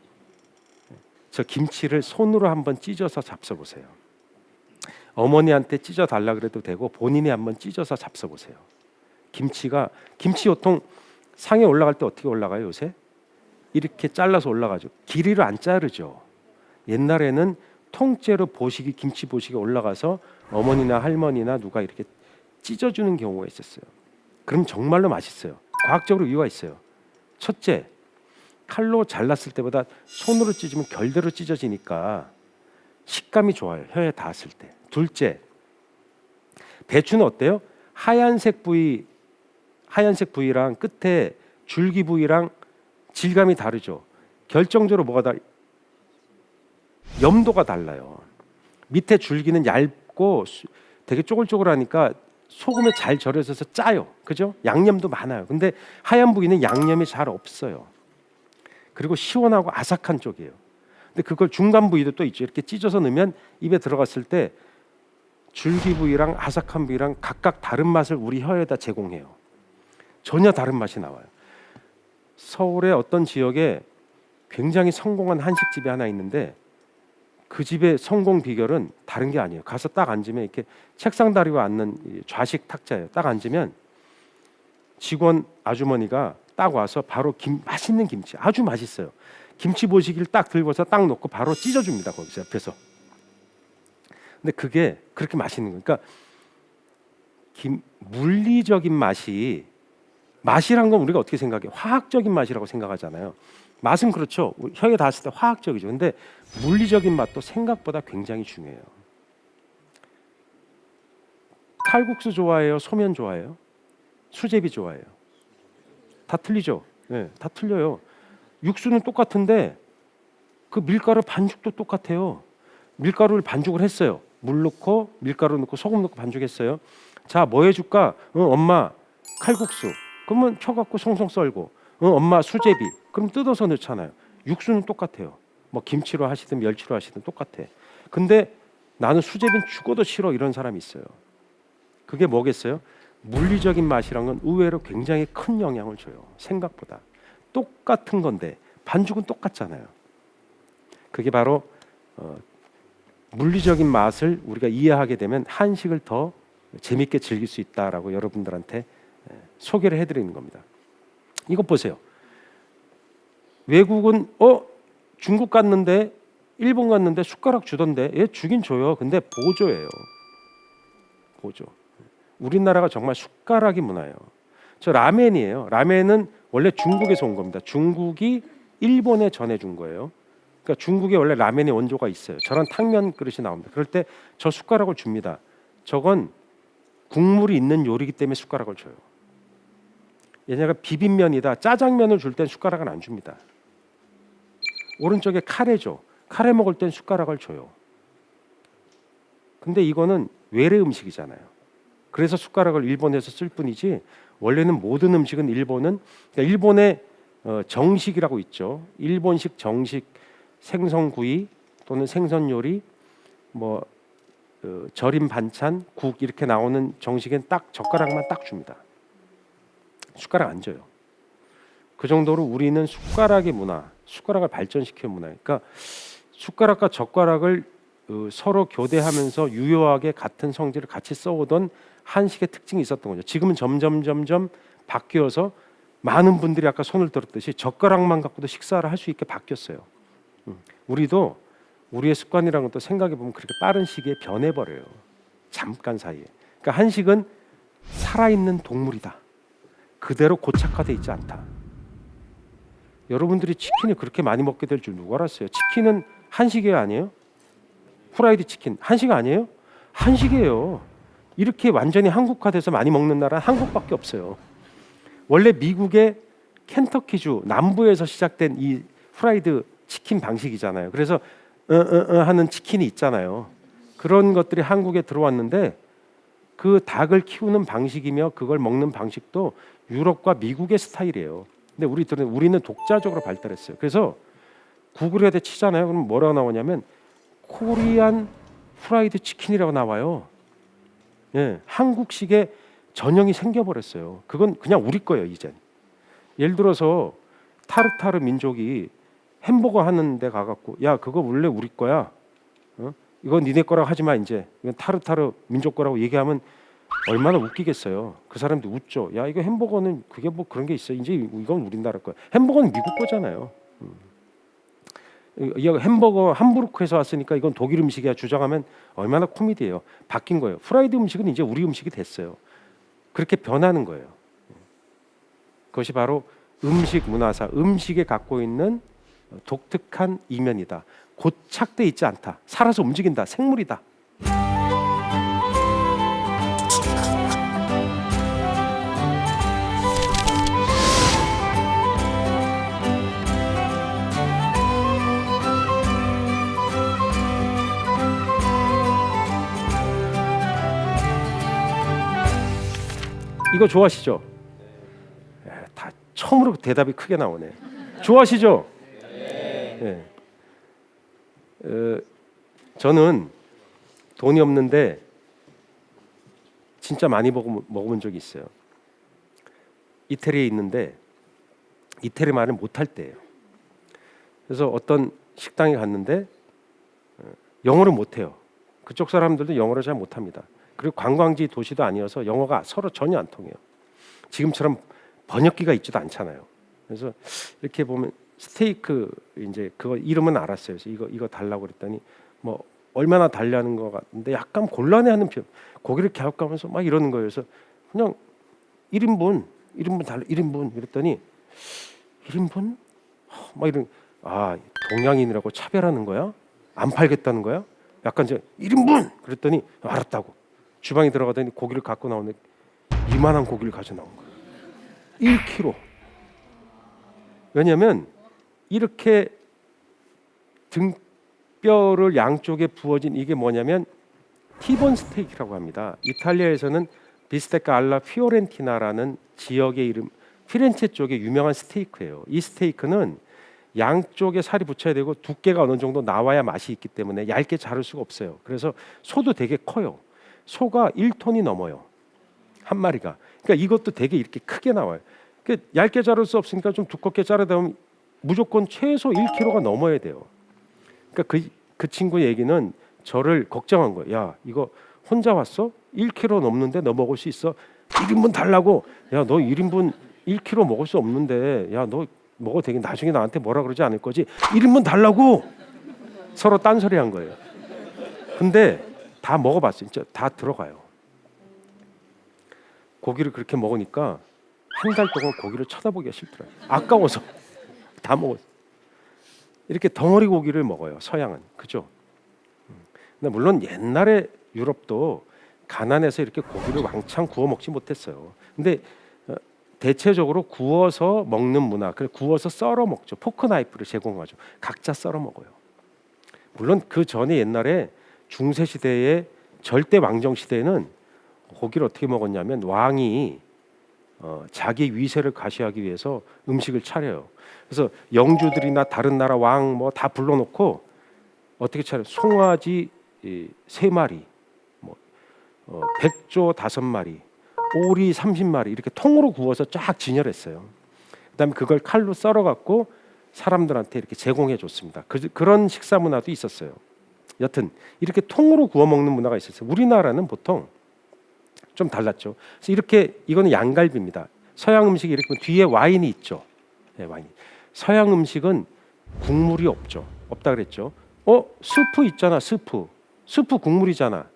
저 김치를 손으로 한번 찢어서 잡숴보세요. 어머니한테 찢어 달라 그래도 되고 본인이 한번 찢어서 잡숴보세요. 김치 보통 상에 올라갈 때 어떻게 올라가요 요새? 이렇게 잘라서 올라가죠. 길이를 안 자르죠. 옛날에는 통째로 김치 보식이 올라가서 어머니나 할머니나 누가 이렇게 찢어주는 경우가 있었어요. 그럼 정말로 맛있어요. 과학적으로 이유가 있어요. 첫째, 칼로 잘랐을 때보다 손으로 찢으면 결대로 찢어지니까 식감이 좋아요. 혀에 닿았을 때. 둘째, 배추는 어때요? 하얀색 부위랑 끝에 줄기 부위랑 질감이 다르죠. 결정적으로 뭐가 염도가 달라요. 밑에 줄기는 얇고 되게 쪼글쪼글하니까 소금에 잘 절여져서 짜요. 그죠? 양념도 많아요. 근데 하얀 부위는 양념이 잘 없어요. 그리고 시원하고 아삭한 쪽이에요. 근데 그걸 중간 부위도 또 있죠. 이렇게 찢어서 넣으면 입에 들어갔을 때 줄기 부위랑 아삭한 부위랑 각각 다른 맛을 우리 혀에다 제공해요. 전혀 다른 맛이 나와요. 서울의 어떤 지역에 굉장히 성공한 한식집이 하나 있는데 그 집의 성공 비결은 다른 게 아니에요. 가서 딱 앉으면 이렇게 책상 다리고 앉는 좌식 탁자예요. 딱 앉으면 직원 아주머니가 딱 와서 바로 맛있는 김치, 아주 맛있어요. 김치 보시기를 딱 들고서 딱 놓고 바로 찢어줍니다. 거기서 옆에서. 근데 그게 그렇게 맛있는 거예요. 그러니까 물리적인 맛이란 건 우리가 어떻게 생각해요? 화학적인 맛이라고 생각하잖아요. 맛은 그렇죠. 혀에 닿았을 때 화학적이죠. 근데 물리적인 맛도 생각보다 굉장히 중요해요. 칼국수 좋아해요? 소면 좋아해요? 수제비 좋아해요? 다 틀리죠. 네, 다 틀려요. 육수는 똑같은데 그 밀가루 반죽도 똑같아요. 밀가루를 반죽을 했어요. 물 넣고 밀가루 넣고 소금 넣고 반죽했어요. 자, 뭐 해줄까? 엄마 칼국수. 그러면 펴갖고 송송 썰고. 엄마 수제비. 그럼 뜯어서 넣잖아요. 육수는 똑같아요. 뭐 김치로 하시든 멸치로 하시든 똑같아. 근데 나는 수제비는 죽어도 싫어 이런 사람이 있어요. 그게 뭐겠어요? 물리적인 맛이란 건 의외로 굉장히 큰 영향을 줘요. 생각보다. 똑같은 건데 반죽은 똑같잖아요. 그게 바로 물리적인 맛을 우리가 이해하게 되면 한식을 더 재밌게 즐길 수 있다라고 여러분들한테 소개를 해드리는 겁니다. 이것 보세요. 외국은 중국 갔는데 일본 갔는데 숟가락 주던데 주긴 줘요. 근데 보조예요. 보조. 우리나라가 정말 숟가락이 문화예요. 저 라멘이에요. 라멘은 원래 중국에서 온 겁니다. 중국이 일본에 전해준 거예요. 그러니까 중국에 원래 라멘의 원조가 있어요. 저런 탕면 그릇이 나옵니다. 그럴 때 저 숟가락을 줍니다. 저건 국물이 있는 요리이기 때문에 숟가락을 줘요. 얘네가 비빔면이다, 짜장면을 줄 땐 숟가락은 안 줍니다. 오른쪽에 카레 줘. 카레 먹을 땐 숟가락을 줘요. 근데 이거는 외래 음식이잖아요. 그래서 숟가락을 일본에서 쓸 뿐이지 원래는 모든 음식은 일본은 그러니까 일본의 정식이라고 있죠. 일본식 정식 생선구이 또는 생선 요리 뭐 절임 반찬, 국 이렇게 나오는 정식엔 딱 젓가락만 딱 줍니다. 숟가락 안 줘요. 그 정도로 우리는 숟가락의 문화, 숟가락을 발전시키는 문화. 그러니까 숟가락과 젓가락을 서로 교대하면서 유효하게 같은 성질을 같이 써오던 한식의 특징이 있었던 거죠. 지금은 점점 바뀌어서 많은 분들이 아까 손을 들었듯이 젓가락만 갖고도 식사를 할 수 있게 바뀌었어요. 우리도 우리의 습관이라는 것도 생각해 보면 그렇게 빠른 시기에 변해버려요. 잠깐 사이에. 그러니까 한식은 살아있는 동물이다. 그대로 고착화돼 있지 않다. 여러분들이 치킨을 그렇게 많이 먹게 될 줄 누가 알았어요? 치킨은 한식이 아니에요? 후라이드 치킨 한식 아니에요? 한식이에요. 이렇게 완전히 한국화돼서 많이 먹는 나라는 한국밖에 없어요. 원래 미국의 켄터키주 남부에서 시작된 이 후라이드 치킨 방식이잖아요. 그래서 하는 치킨이 있잖아요. 그런 것들이 한국에 들어왔는데 그 닭을 키우는 방식이며 그걸 먹는 방식도 유럽과 미국의 스타일이에요. 근데 우리는 독자적으로 발달했어요. 그래서 구글에다 치잖아요. 그럼 뭐라고 나오냐면 코리안 프라이드 치킨이라고 나와요. 예, 한국식의 전형이 생겨버렸어요. 그건 그냥 우리 거예요 이젠. 예를 들어서 타르타르 민족이 햄버거 하는 데 가갖고 야 그거 원래 우리 거야. 이건 니네 거라고 하지 마 이제. 이건 타르타르 민족 거라고 얘기하면 얼마나 웃기겠어요. 그 사람들 웃죠. 야 이거 햄버거는 그게 뭐 그런 게 있어. 이제 이건 우리나라 거야. 햄버거는 미국 거잖아요. 이 햄버거 함부르크에서 왔으니까 이건 독일 음식이야 주장하면 얼마나 코미디예요. 바뀐 거예요. 프라이드 음식은 이제 우리 음식이 됐어요. 그렇게 변하는 거예요. 그것이 바로 음식 문화사, 음식에 갖고 있는 독특한 이면이다. 고착돼 있지 않다. 살아서 움직인다. 생물이다. 이거 좋아하시죠? 다 처음으로 대답이 크게 나오네. 좋아하시죠? 네. 저는 돈이 없는데 진짜 많이 먹어본 적이 있어요. 이태리에 있는데 이태리 말을 못할 때예요. 그래서 어떤 식당에 갔는데 영어를 못해요. 그쪽 사람들도 영어를 잘 못합니다. 그리고 관광지 도시도 아니어서 영어가 서로 전혀 안 통해요. 지금처럼 번역기가 있지도 않잖아요. 그래서 이렇게 보면 스테이크 이제 그거 이름은 알았어요. 그래서 이거 달라고 그랬더니 뭐 얼마나 달라는 거 같은데 약간 곤란해하는 표. 고기를 갸웃가면서 막 이러는 거예요. 그래서 그냥 1인분 달라 1인분 이랬더니 1인분 막 이런 동양인이라고 차별하는 거야? 안 팔겠다는 거야? 약간 이제 1인분 그랬더니 알았다고. 주방에 들어가더니 고기를 갖고 나오는데 이만한 고기를 가져 나온 거예요. 1kg. 왜냐하면 이렇게 등뼈를 양쪽에 부어진 이게 뭐냐면 티본 스테이크라고 합니다. 이탈리아에서는 비스테카 알라 피오렌티나라는 지역의 이름, 피렌체 쪽에 유명한 스테이크예요. 이 스테이크는 양쪽에 살이 붙여야 되고 두께가 어느 정도 나와야 맛이 있기 때문에 얇게 자를 수가 없어요. 그래서 소도 되게 커요. 소가 1톤이 넘어요. 한 마리가. 그러니까 이것도 되게 이렇게 크게 나와요. 그러니까 얇게 자를 수 없으니까 좀 두껍게 자르다 보면 무조건 최소 1kg가 넘어야 돼요. 그러니까 그 친구 얘기는 저를 걱정한 거예요. 야, 이거 혼자 왔어? 1kg 넘는데 너 먹을 수 있어? 1인분 달라고. 야, 너 1인분 1kg 먹을 수 없는데 야, 너 먹어도 되게 나중에 나한테 뭐라 그러지 않을 거지? 1인분 달라고. 서로 딴소리 한 거예요. 근데 다 먹어봤어요. 진짜 다 들어가요. 고기를 그렇게 먹으니까 한 달 동안 고기를 쳐다보기가 싫더라고요. 아까워서 다 먹었어요. 이렇게 덩어리 고기를 먹어요. 서양은. 그죠? 근데 물론 옛날에 유럽도 가난해서 이렇게 고기를 왕창 구워 먹지 못했어요. 근데 대체적으로 구워서 먹는 문화. 그래 구워서 썰어 먹죠. 포크 나이프를 제공하죠. 각자 썰어 먹어요. 물론 그 전에 옛날에 중세 시대에 절대 왕정 시대에는 고기를 어떻게 먹었냐면 왕이 자기 위세를 가시하기 위해서 음식을 차려요. 그래서 영주들이나 다른 나라 왕 뭐 다 불러놓고 어떻게 차려? 송아지 3마리, 뭐 백조 5마리, 오리 30마리 이렇게 통으로 구워서 쫙 진열했어요. 그다음에 그걸 칼로 썰어갖고 사람들한테 이렇게 제공해 줬습니다. 그런 식사 문화도 있었어요. 여튼 이렇게 통으로 구워 먹는 문화가 있었어요. 우리나라는 보통 좀 달랐죠. 그래서 이렇게 이거는 양갈비입니다. 서양 음식이 이렇게 보면 뒤에 와인이 있죠. 네, 와인. 서양 음식은 국물이 없죠. 없다 그랬죠. 스프 있잖아. 스프 국물이잖아.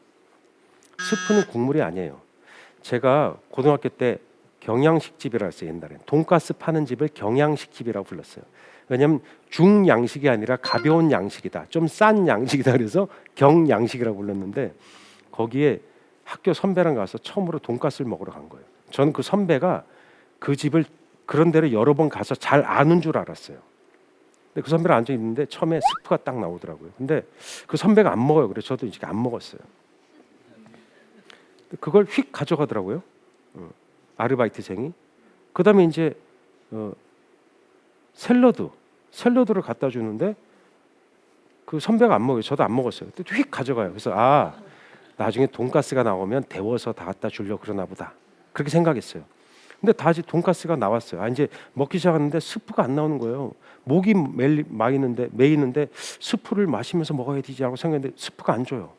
스프는 국물이 아니에요. 제가 고등학교 때 경양식집이라고 했어요. 옛날엔 돈가스 파는 집을 경양식집이라고 불렀어요. 왜냐하면 중양식이 아니라 가벼운 양식이다, 좀 싼 양식이다, 그래서 경양식이라고 불렀는데 거기에 학교 선배랑 가서 처음으로 돈가스를 먹으러 간 거예요. 저는 그 선배가 그 집을 그런 데를 여러 번 가서 잘 아는 줄 알았어요. 근데 그 선배랑 앉아 있는데 처음에 스프가 딱 나오더라고요. 근데 그 선배가 안 먹어요. 그래서 저도 이제 안 먹었어요. 그걸 휙 가져가더라고요. 아르바이트생이. 그다음에 이제 샐러드를 갖다 주는데 그 선배가 안 먹어요. 저도 안 먹었어요. 또 휙 가져가요. 그래서 나중에 돈가스가 나오면 데워서 다 갖다 주려고 그러나 보다. 그렇게 생각했어요. 근데 다시 돈가스가 나왔어요. 이제 먹기 시작하는데 스프가 안 나오는 거예요. 목이 메이는데 스프를 마시면서 먹어야 되지 하고 생각했는데 스프가 안 줘요.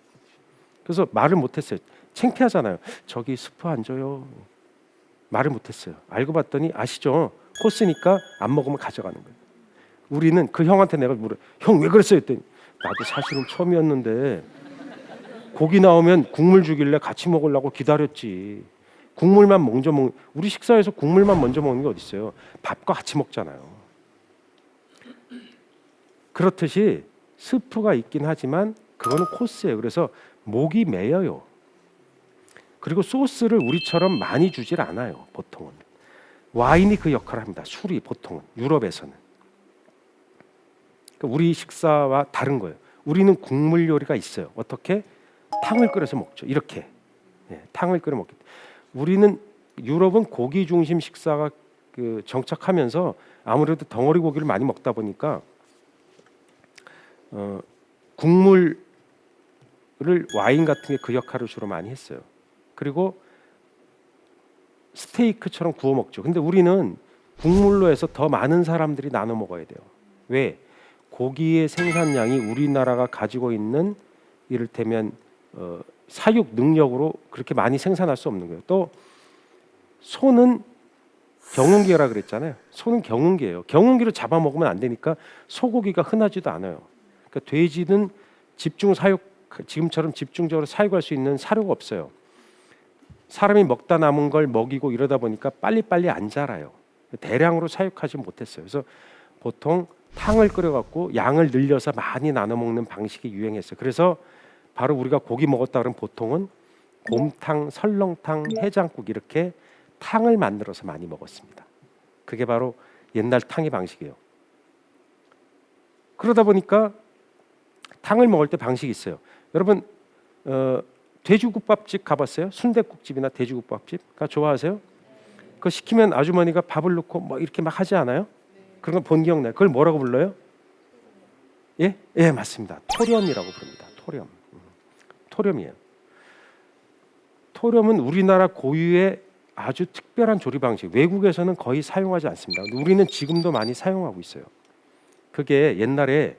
그래서 말을 못했어요. 창피하잖아요. 저기 스프 안 줘요. 말을 못했어요. 알고 봤더니 아시죠? 코스니까 안 먹으면 가져가는 거예요. 우리는 그 형한테 내가 물어, 형 왜 그랬어요? 했더니 나도 사실은 처음이었는데 고기 나오면 국물 주길래 같이 먹으려고 기다렸지. 국물만 먼저 먹는, 우리 식사에서 국물만 먼저 먹는 게 어디 있어요? 밥과 같이 먹잖아요. 그렇듯이 스프가 있긴 하지만 그거는 코스예요. 그래서 목이 메여요. 그리고 소스를 우리처럼 많이 주질 않아요. 보통은 와인이 그 역할을 합니다. 술이 보통은 유럽에서는. 그러니까 우리 식사와 다른 거예요. 우리는 국물 요리가 있어요. 어떻게? 탕을 끓여서 먹죠. 이렇게 탕을 끓여 먹기. 우리는 유럽은 고기 중심 식사가 정착하면서 아무래도 덩어리 고기를 많이 먹다 보니까 국물을 와인 같은 게 그 역할을 주로 많이 했어요. 그리고 스테이크처럼 구워 먹죠. 근데 우리는 국물로 해서 더 많은 사람들이 나눠 먹어야 돼요. 왜? 고기의 생산량이 우리나라가 가지고 있는 이를테면 사육 능력으로 그렇게 많이 생산할 수 없는 거예요. 또 소는 경운기라 그랬잖아요. 소는 경운기예요. 경운기로 잡아먹으면 안 되니까 소고기가 흔하지도 않아요. 그러니까 돼지는 지금처럼 집중적으로 사육할 수 있는 사료가 없어요. 사람이 먹다 남은 걸 먹이고 이러다 보니까 빨리빨리 안 자라요. 대량으로 사육하지 못했어요. 그래서 보통 탕을 끓여갖고 양을 늘려서 많이 나눠 먹는 방식이 유행했어요. 그래서 바로 우리가 고기 먹었다 그러면 보통은 곰탕, 설렁탕, 해장국 이렇게 탕을 만들어서 많이 먹었습니다. 그게 바로 옛날 탕의 방식이에요. 그러다 보니까 탕을 먹을 때 방식이 있어요. 여러분 돼지국밥집 가봤어요? 순댓국집이나 돼지국밥집? 좋아하세요? 그거 시키면 아주머니가 밥을 넣고 뭐 이렇게 막 하지 않아요? 그런 거 본 기억나요? 그걸 뭐라고 불러요? 예, 맞습니다. 토렴이라고 부릅니다. 토렴이에요. 토렴은 우리나라 고유의 아주 특별한 조리 방식. 외국에서는 거의 사용하지 않습니다. 우리는 지금도 많이 사용하고 있어요. 그게 옛날에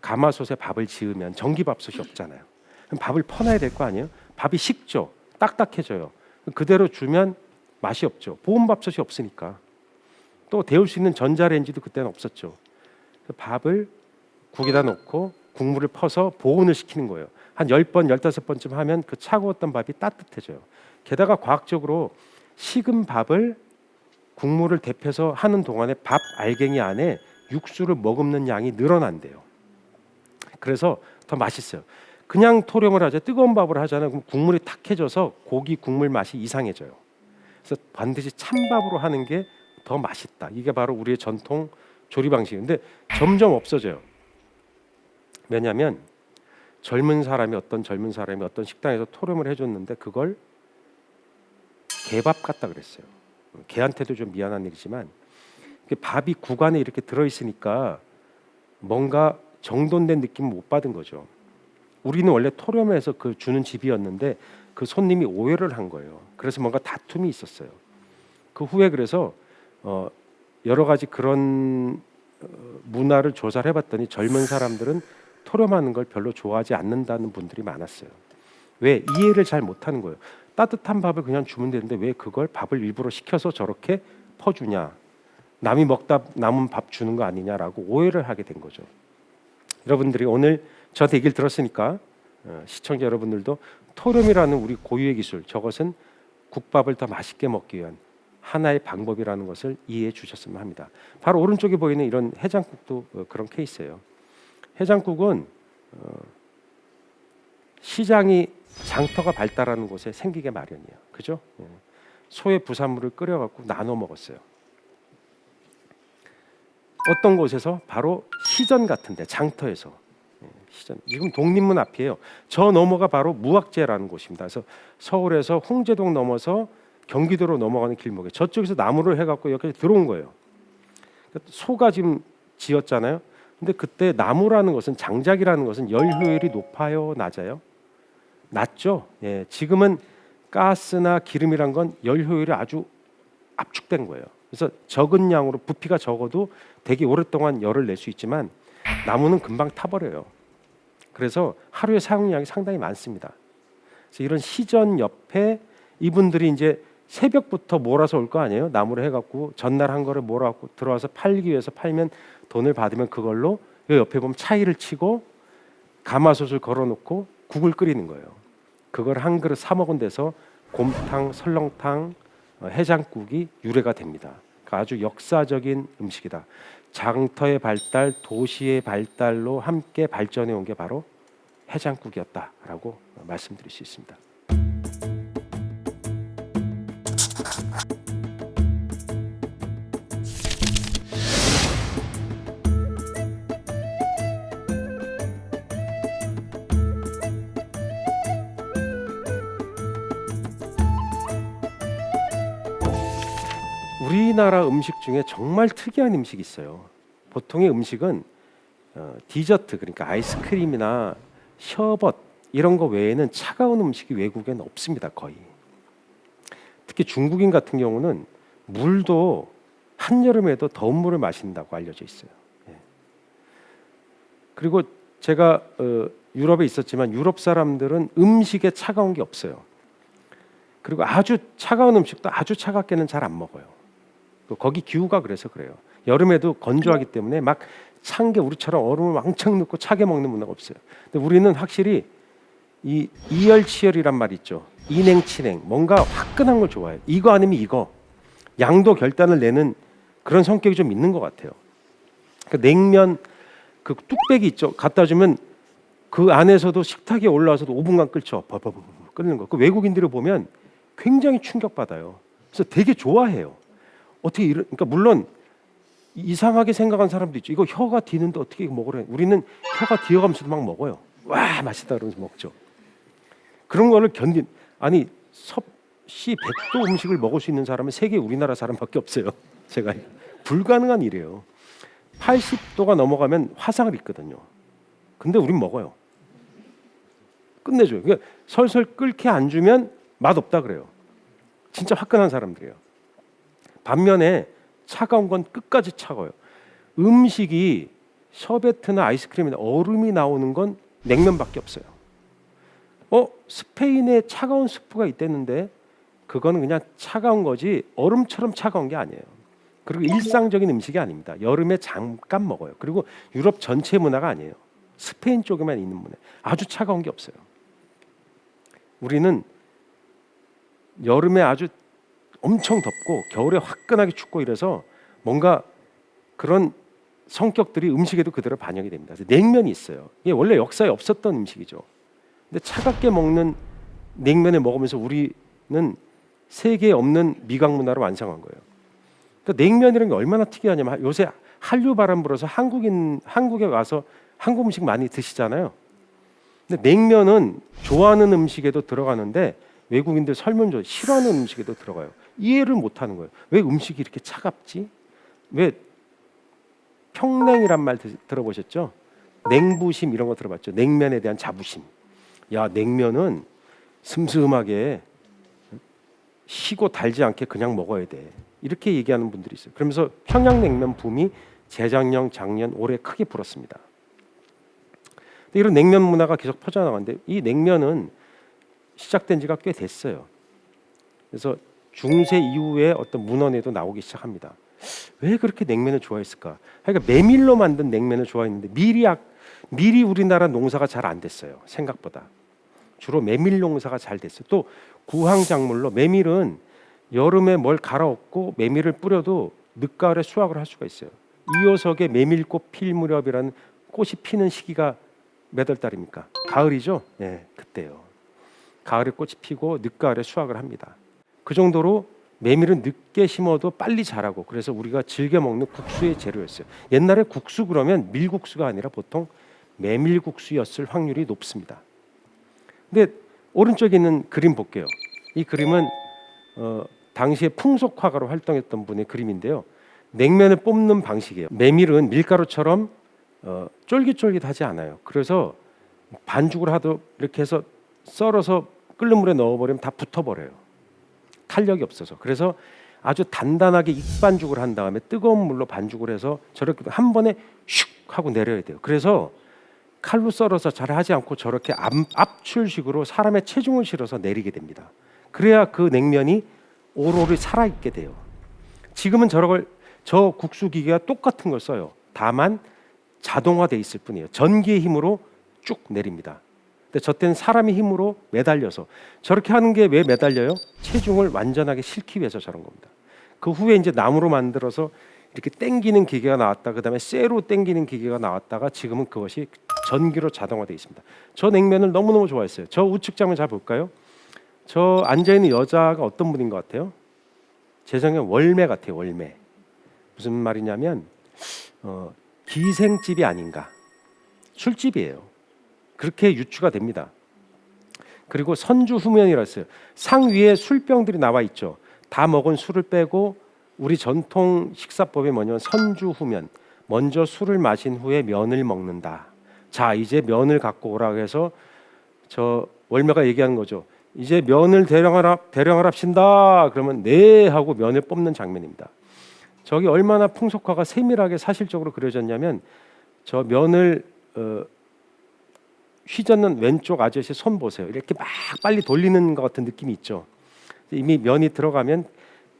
가마솥에 밥을 지으면 전기밥솥이 없잖아요. 그럼 밥을 퍼놔야 될 거 아니에요? 밥이 식죠. 딱딱해져요. 그대로 주면 맛이 없죠. 보온밥솥이 없으니까. 또 데울 수 있는 전자레인지도 그때는 없었죠. 밥을 국에다 넣고 국물을 퍼서 보온을 시키는 거예요. 한 10번, 15번쯤 하면 그 차가웠던 밥이 따뜻해져요. 게다가 과학적으로 식은 밥을 국물을 데펴서 하는 동안에 밥 알갱이 안에 육수를 머금는 양이 늘어난대요. 그래서 더 맛있어요. 그냥 토렴을 하자, 뜨거운 밥을 하잖아요. 그럼 국물이 탁해져서 고기 국물 맛이 이상해져요. 그래서 반드시 찬밥으로 하는 게 더 맛있다. 이게 바로 우리의 전통 조리 방식인데 점점 없어져요. 왜냐하면 어떤 젊은 사람이 어떤 식당에서 토렴을 해줬는데 그걸 개밥 같다 그랬어요. 개한테도 좀 미안한 일이지만 밥이 국안에 이렇게 들어있으니까 뭔가 정돈된 느낌을 못 받은 거죠. 우리는 원래 토렴해서 그 주는 집이었는데 그 손님이 오해를 한 거예요. 그래서 뭔가 다툼이 있었어요. 그 후에 그래서 여러 가지 그런 문화를 조사를 해봤더니 젊은 사람들은 토렴하는 걸 별로 좋아하지 않는다는 분들이 많았어요. 왜? 이해를 잘 못하는 거예요. 따뜻한 밥을 그냥 주면 되는데 왜 그걸 밥을 일부러 시켜서 저렇게 퍼주냐, 남이 먹다 남은 밥 주는 거 아니냐라고 오해를 하게 된 거죠. 여러분들이 오늘 저한테 얘기를 들었으니까 시청자 여러분들도 토렴이라는 우리 고유의 기술, 저것은 국밥을 더 맛있게 먹기 위한 하나의 방법이라는 것을 이해해 주셨으면 합니다. 바로 오른쪽에 보이는 이런 해장국도 그런 케이스예요. 해장국은 시장이 장터가 발달하는 곳에 생기게 마련이에요. 그죠? 소의 부산물을 끓여갖고 나눠 먹었어요. 어떤 곳에서? 바로 시전 같은데, 장터에서. 시전. 지금 독립문 앞이에요. 저 너머가 바로 무학재라는 곳입니다. 그래서 서울에서 홍제동 넘어서 경기도로 넘어가는 길목에 저쪽에서 나무를 해갖고 여기까지 들어온 거예요. 소가 지금 지었잖아요. 근데 그때 나무라는 것은, 장작이라는 것은 열 효율이 높아요, 낮아요? 낮죠. 예, 지금은 가스나 기름이란 건 열 효율이 아주 압축된 거예요. 그래서 적은 양으로 부피가 적어도 되게 오랫동안 열을 낼 수 있지만 나무는 금방 타버려요. 그래서 하루에 사용량이 상당히 많습니다. 그래서 이런 시전 옆에 이분들이 이제 새벽부터 몰아서 올 거 아니에요. 나무를 해갖고 전날 한 거를 몰아갖고 들어와서 팔기 위해서, 팔면 돈을 받으면 그걸로 옆에 보면 차이를 치고 가마솥을 걸어놓고 국을 끓이는 거예요. 그걸 한 그릇 사 먹은 데서 곰탕, 설렁탕, 해장국이 유래가 됩니다. 그러니까 아주 역사적인 음식이다. 장터의 발달, 도시의 발달로 함께 발전해 온 게 바로 해장국이었다라고 말씀드릴 수 있습니다. 우리나라 음식 중에 정말 특이한 음식이 있어요. 보통의 음식은 디저트, 그러니까 아이스크림이나 셔벗 이런 거 외에는 차가운 음식이 외국에는 없습니다. 거의. 특히 중국인 같은 경우는 물도 한여름에도 더운 물을 마신다고 알려져 있어요. 예. 그리고 제가 유럽에 있었지만 유럽 사람들은 음식에 차가운 게 없어요. 그리고 아주 차가운 음식도 아주 차갑게는 잘 안 먹어요. 거기 기후가 그래서 그래요. 여름에도 건조하기 때문에 막 찬 게 우리처럼 얼음을 왕창 넣고 차게 먹는 문화가 없어요. 근데 우리는 확실히 이 이열치열이란 말 있죠. 이냉치냉, 뭔가 화끈한 걸 좋아해요. 이거 아니면 이거, 양도 결단을 내는 그런 성격이 좀 있는 것 같아요. 그 냉면 그 뚝배기 있죠. 갖다 주면 그 안에서도 식탁에 올라와서도 5분간 끓죠. 버버버 끓는 거. 그 외국인들을 보면 굉장히 충격받아요. 그래서 되게 좋아해요. 어떻게 이런, 그러니까 물론 이상하게 생각한 사람도 있죠. 이거 혀가 디는데 어떻게 먹으래? 우리는 혀가 디어가면서도 막 먹어요. 와, 맛있다 그러면서 먹죠. 그런 거를 아니 섭씨 100도 음식을 먹을 수 있는 사람은 세계 우리나라 사람밖에 없어요. 제가 불가능한 일이에요. 80도가 넘어가면 화상을 입거든요. 근데 우린 먹어요. 끝내줘요. 그러니까 설설 끓게 안 주면 맛없다 그래요. 진짜 화끈한 사람들이에요. 반면에 차가운 건 끝까지 차가워요. 음식이 셔베트나 아이스크림이나 얼음이 나오는 건 냉면밖에 없어요. 스페인에 차가운 스프가 있댔는데 그거는 그냥 차가운 거지 얼음처럼 차가운 게 아니에요. 그리고 일상적인 음식이 아닙니다. 여름에 잠깐 먹어요. 그리고 유럽 전체 문화가 아니에요. 스페인 쪽에만 있는 문화. 아주 차가운 게 없어요. 우리는 여름에 아주 엄청 덥고 겨울에 화끈하게 춥고 이래서 뭔가 그런 성격들이 음식에도 그대로 반영이 됩니다. 그래서 냉면이 있어요. 이게 원래 역사에 없었던 음식이죠. 근데 차갑게 먹는 냉면을 먹으면서 우리는 세계에 없는 미각 문화를 완성한 거예요. 그러니까 냉면이라는 게 얼마나 특이하냐면 요새 한류 바람 불어서 한국에 와서 한국 음식 많이 드시잖아요. 근데 냉면은 좋아하는 음식에도 들어가는데 외국인들 설문조 싫어하는 음식에도 들어가요. 이해를 못하는 거예요. 왜 음식이 이렇게 차갑지? 왜 평냉이란 말 들어보셨죠? 냉부심 이런 거 들어봤죠? 냉면에 대한 자부심. 야, 냉면은 슴슴하게 시고 달지 않게 그냥 먹어야 돼. 이렇게 얘기하는 분들이 있어요. 그러면서 평양냉면 붐이 재작년, 작년, 올해 크게 불었습니다. 근데 이런 냉면 문화가 계속 퍼져나가는데 이 냉면은 시작된 지가 꽤 됐어요. 그래서 중세 이후에 어떤 문헌에도 나오기 시작합니다. 왜 그렇게 냉면을 좋아했을까? 그러니까 메밀로 만든 냉면을 좋아했는데 밀이 우리나라 농사가 잘 안 됐어요. 생각보다. 주로 메밀 농사가 잘 됐어요. 또 구황작물로 메밀은 여름에 뭘 갈아엎고 메밀을 뿌려도 늦가을에 수확을 할 수가 있어요. 이효석의 메밀꽃 필 무렵이라는 꽃이 피는 시기가 몇 월 달입니까? 가을이죠. 네, 그때요. 가을에 꽃이 피고 늦가을에 수확을 합니다. 그 정도로 메밀은 늦게 심어도 빨리 자라고 그래서 우리가 즐겨 먹는 국수의 재료였어요. 옛날에 국수 그러면 밀국수가 아니라 보통 메밀국수였을 확률이 높습니다. 근데 오른쪽에 있는 그림 볼게요. 이 그림은 당시에 풍속화가로 활동했던 분의 그림인데요. 냉면을 뽑는 방식이에요. 메밀은 밀가루처럼 쫄깃쫄깃하지 않아요. 그래서 반죽을 하도 이렇게 해서 썰어서 끓는 물에 넣어버리면 다 붙어버려요. 탄력이 없어서. 그래서 아주 단단하게 익반죽을 한 다음에 뜨거운 물로 반죽을 해서 저렇게 한 번에 슉 하고 내려야 돼요. 그래서 칼로 썰어서 잘 하지 않고 저렇게 압출식으로 사람의 체중을 실어서 내리게 됩니다. 그래야 그 냉면이 오로리 살아있게 돼요. 지금은 저 국수 기계가 똑같은 걸 써요. 다만 자동화돼 있을 뿐이에요. 전기의 힘으로 쭉 내립니다. 근데 저 때는 사람의 힘으로 매달려서 저렇게 하는 게 왜 매달려요? 체중을 완전하게 실기 위해서 저런 겁니다. 그 후에 이제 나무로 만들어서 이렇게 당기는 기계가 나왔다. 그다음에 쇠로 당기는 기계가 나왔다가 지금은 그것이 전기로 자동화되어 있습니다. 저 냉면을 너무너무 좋아했어요. 저 우측 장면 잘 볼까요? 저 앉아있는 여자가 어떤 분인 것 같아요? 제 생각엔 월매 같아요. 월매. 무슨 말이냐면 기생집이 아닌가. 술집이에요. 그렇게 유추가 됩니다. 그리고 선주후면이라 했어요. 상 위에 술병들이 나와 있죠. 다 먹은 술을 빼고 우리 전통 식사법이 뭐냐면 선주후면. 먼저 술을 마신 후에 면을 먹는다. 자, 이제 면을 갖고 오라고 해서 저 월매가 얘기하는 거죠. 이제 면을 대령하랍신다. 그러면 네 하고 면을 뽑는 장면입니다. 저기 얼마나 풍속화가 세밀하게 사실적으로 그려졌냐면 저 면을 휘젓는 왼쪽 아저씨 손 보세요. 이렇게 막 빨리 돌리는 것 같은 느낌이 있죠. 이미 면이 들어가면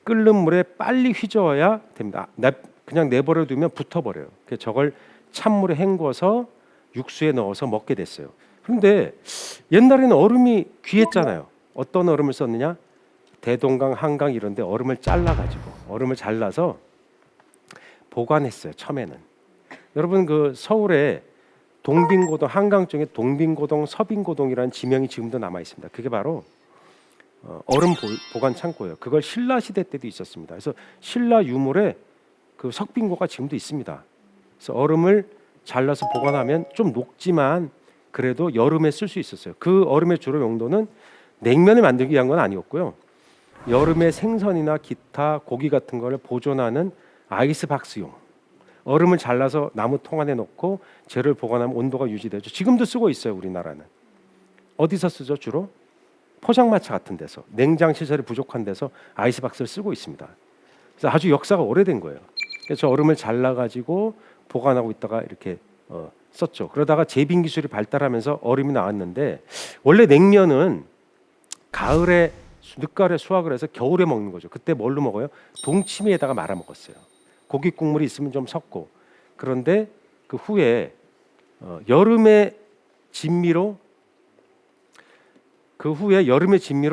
끓는 물에 빨리 휘저어야 됩니다. 그냥 내버려 두면 붙어버려요. 그래서 저걸 찬물에 헹궈서 육수에 넣어서 먹게 됐어요. 그런데 옛날에는 얼음이 귀했잖아요. 어떤 얼음을 썼느냐? 대동강, 한강 이런 데 얼음을 잘라서 보관했어요. 처음에는. 여러분 그 서울에 동빙고동, 한강 쪽에 동빙고동, 서빙고동이라는 지명이 지금도 남아 있습니다. 그게 바로 얼음 보관 창고예요. 그걸 신라 시대 때도 있었습니다. 그래서 신라 유물에 그 석빙고가 지금도 있습니다. 그래서 얼음을 잘라서 보관하면 좀 녹지만 그래도 여름에 쓸 수 있었어요. 그 얼음의 주로 용도는 냉면을 만들기 위한 건 아니었고요. 여름에 생선이나 기타 고기 같은 거를 보존하는 아이스박스용. 얼음을 잘라서 나무 통 안에 넣고 재료를 보관하면 온도가 유지되죠. 지금도 쓰고 있어요. 우리나라는. 어디서 쓰죠? 주로? 포장마차 같은 데서. 냉장 시설이 부족한 데서 아이스박스를 쓰고 있습니다. 그래서 아주 역사가 오래된 거예요. 그래서 얼음을 잘라가지고 보관하고 있다가 이렇게 썼죠. 그러다가 제빙 기술이 발달하면서 얼음이 나왔는데 원래 냉면은 가을에 늦가을에 수확을 해서 겨울에 먹는 거죠. 그때 뭘로 먹어요? 동치미에다가 말아 먹었어요. 고기 국물이 있으면 좀 섞고. 그런데 그 후에 여름의 진미로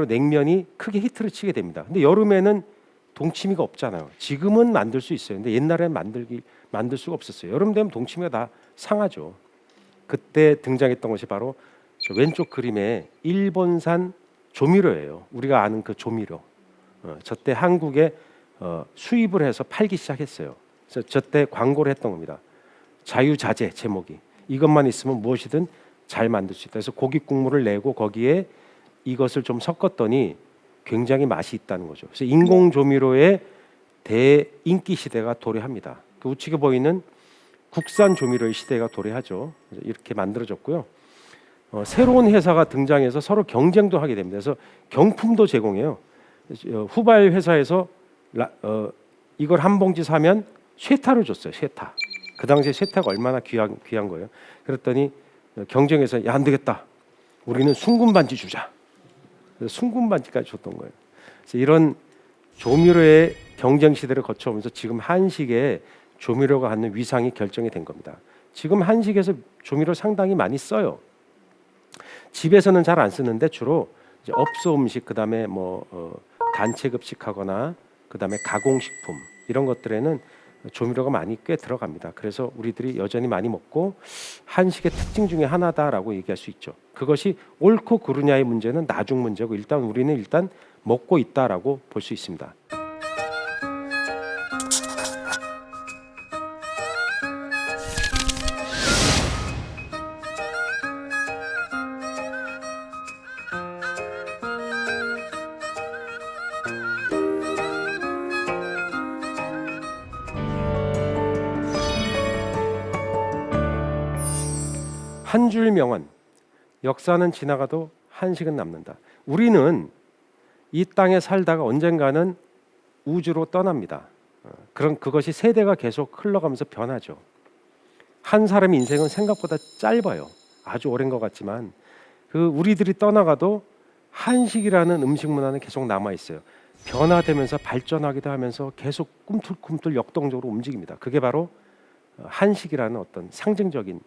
냉면이 크게 히트를 치게 됩니다. 근데 여름에는 동치미가 없잖아요. 지금은 만들 수 있어요. 근데 옛날에는 만들 수가 없었어요. 여름 되면 동치미가 다 상하죠. 그때 등장했던 것이 바로 저 왼쪽 그림의 일본산 조미료예요. 우리가 아는 그 조미료. 저때 한국에 수입을 해서 팔기 시작했어요. 그래서 저때 광고를 했던 겁니다. 자유자재 제목이 이것만 있으면 무엇이든 잘 만들 수 있다. 그래서 고기 국물을 내고 거기에 이것을 좀 섞었더니 굉장히 맛이 있다는 거죠. 그래서 인공 조미료의 대인기 시대가 도래합니다. 그 우측에 보이는 국산 조미료의 시대가 도래하죠. 이렇게 만들어졌고요. 새로운 회사가 등장해서 서로 경쟁도 하게 됩니다. 그래서 경품도 제공해요. 후발 회사에서 이걸 한 봉지 사면 쇠타를 줬어요. 쇠타. 그 당시에 쇠타가 얼마나 귀한 거예요. 그랬더니 경쟁에서 야, 안 되겠다. 우리는 순금 반지 주자. 그래서 순금 반지까지 줬던 거예요. 그래서 이런 조미료의 경쟁 시대를 거쳐오면서 지금 한식의 조미료가 갖는 위상이 결정이 된 겁니다. 지금 한식에서 조미료 상당히 많이 써요. 집에서는 잘 안 쓰는데 주로 이제 업소 음식, 그다음에 단체 급식하거나 그다음에 가공식품 이런 것들에는 조미료가 많이 꽤 들어갑니다. 그래서 우리들이 여전히 많이 먹고 한식의 특징 중에 하나다라고 얘기할 수 있죠. 그것이 옳고 그르냐의 문제는 나중 문제고 일단 우리는 먹고 있다라고 볼 수 있습니다. 한 줄 명언, 역사는 지나가도 한식은 남는다. 우리는 이 땅에 살다가 언젠가는 우주로 떠납니다. 그런 그것이 세대가 계속 흘러가면서 변하죠. 한 사람의 인생은 생각보다 짧아요. 아주 오랜 것 같지만 우리들이 떠나가도 한식이라는 음식 문화는 계속 남아 있어요. 변화되면서 발전하기도 하면서 계속 꿈틀꿈틀 역동적으로 움직입니다. 그게 바로 한식이라는 어떤 상징적인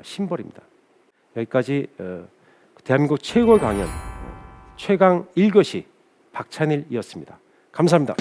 심벌입니다. 여기까지 대한민국 최고의 강연 최강 1교시 박찬일이었습니다. 감사합니다.